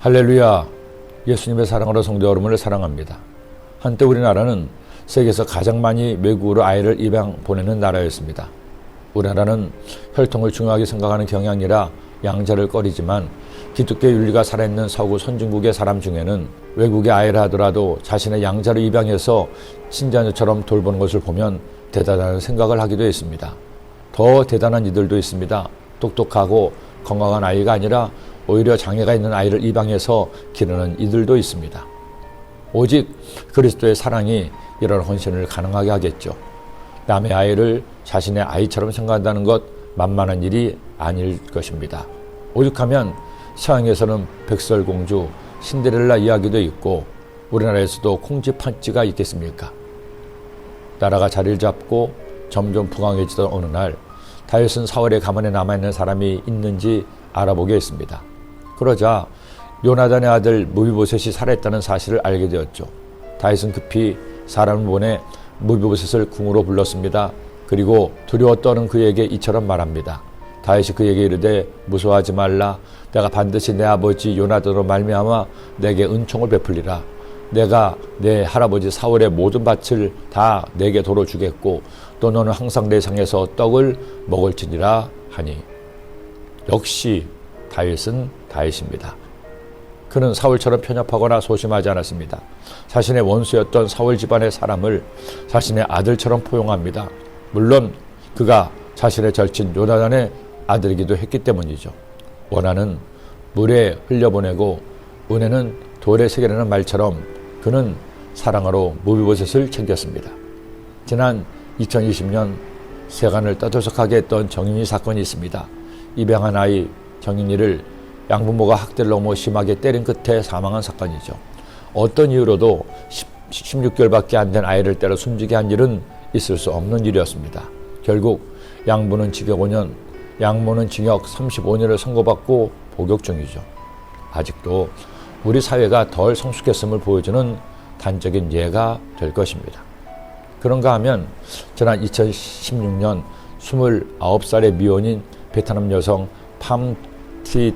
할렐루야! 예수님의 사랑으로 성도 여러분을 사랑합니다. 한때 우리나라는 세계에서 가장 많이 외국으로 아이를 입양 보내는 나라였습니다. 우리나라는 혈통을 중요하게 생각하는 경향이라 양자를 꺼리지만 기독교 윤리가 살아있는 서구 선진국의 사람 중에는 외국에 아이를 하더라도 자신의 양자로 입양해서 친자녀처럼 돌보는 것을 보면 대단한 생각을 하기도 했습니다. 더 대단한 이들도 있습니다. 똑똑하고 건강한 아이가 아니라 오히려 장애가 있는 아이를 입양해서 기르는 이들도 있습니다. 오직 그리스도의 사랑이 이런 헌신을 가능하게 하겠죠. 남의 아이를 자신의 아이처럼 생각한다는 것 만만한 일이 아닐 것입니다. 오죽하면 서양에서는 백설공주, 신데렐라 이야기도 있고 우리나라에서도 콩쥐판찌가 있겠습니까? 나라가 자리를 잡고 점점 부강해지던 어느 날 다윗은 사울의 가문에 남아있는 사람이 있는지 알아보게 했습니다. 그러자 요나단의 아들 무비보셋이 살아있다는 사실을 알게 되었죠. 다윗은 급히 사람을 보내 무비보셋을 궁으로 불렀습니다. 그리고 두려워 떠는 그에게 이처럼 말합니다. 다윗이 그에게 이르되 무서워하지 말라. 내가 반드시 내 아버지 요나단으로 말미암아 내게 은총을 베풀리라. 내가 내 할아버지 사울의 모든 밭을 다 내게 도로 주겠고 또 너는 항상 내 상에서 떡을 먹을지니라 하니. 역시 다윗은 다윗입니다. 그는 사울처럼 편협하거나 소심하지 않았습니다. 자신의 원수였던 사울 집안의 사람을 자신의 아들처럼 포용합니다. 물론 그가 자신의 절친 요나단의 아들이기도 했기 때문이죠. 원하는 물에 흘려보내고 은혜는 돌에 새기라는 말처럼 그는 사랑으로 무비보셋을 챙겼습니다. 지난 2020년 세간을 떠들썩하게 했던 정인이 사건이 있습니다. 입양한 아이 정인이를 양부모가 학대를 너무 심하게 때린 끝에 사망한 사건이죠. 어떤 이유로도 16개월밖에 안 된 아이를 때려 숨지게 한 일은 있을 수 없는 일이었습니다. 결국 양부는 징역 5년, 양모는 징역 35년을 선고받고 복역 중이죠. 아직도 우리 사회가 덜 성숙했음을 보여주는 단적인 예가 될 것입니다. 그런가 하면 지난 2016년 29살의 미혼인 베트남 여성 팜 티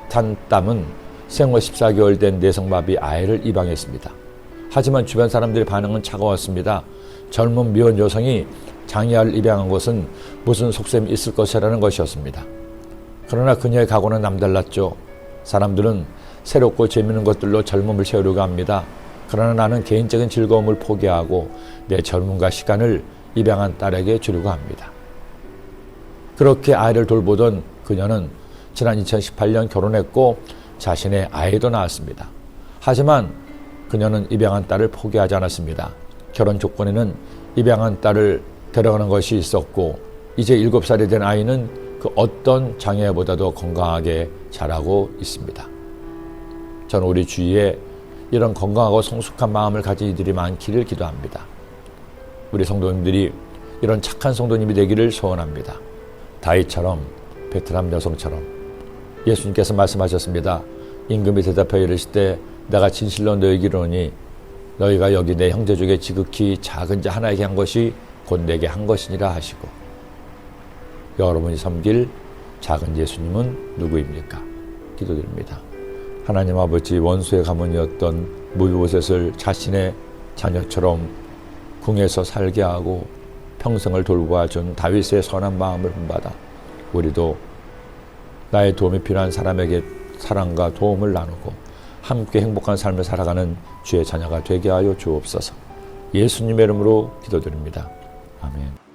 탄 땀은 생후 14개월 된 내성마비 아이를 입양했습니다. 하지만 주변 사람들의 반응은 차가웠습니다. 젊은 미혼 여성이 장애아를 입양한 것은 무슨 속셈이 있을 것이라는 것이었습니다. 그러나 그녀의 각오는 남달랐죠. 사람들은 새롭고 재미있는 것들로 젊음을 채우려고 합니다. 그러나 나는 개인적인 즐거움을 포기하고 내 젊음과 시간을 입양한 딸에게 주려고 합니다. 그렇게 아이를 돌보던 그녀는 지난 2018년 결혼했고 자신의 아이도 낳았습니다. 하지만 그녀는 입양한 딸을 포기하지 않았습니다. 결혼 조건에는 입양한 딸을 데려가는 것이 있었고 이제 7살이 된 아이는 그 어떤 장애보다도 건강하게 자라고 있습니다. 저는 우리 주위에 이런 건강하고 성숙한 마음을 가진 이들이 많기를 기도합니다. 우리 성도님들이 이런 착한 성도님이 되기를 소원합니다. 다윗처럼, 베트남 여성처럼. 예수님께서 말씀하셨습니다. 임금이 대답하여 이르시되 내가 진실로 너희에게 이르노니 너희가 여기 내 형제 중에 지극히 작은 자 하나에게 한 것이 곧 내게 한 것이니라 하시고. 여러분이 섬길 작은 예수님은 누구입니까? 기도드립니다. 하나님 아버지, 원수의 가문이었던 무비보셋을 자신의 자녀처럼 궁에서 살게 하고 평생을 돌보아준 다윗의 선한 마음을 본받아 우리도 나의 도움이 필요한 사람에게 사랑과 도움을 나누고 함께 행복한 삶을 살아가는 주의 자녀가 되게 하여 주옵소서. 예수님의 이름으로 기도드립니다. 아멘.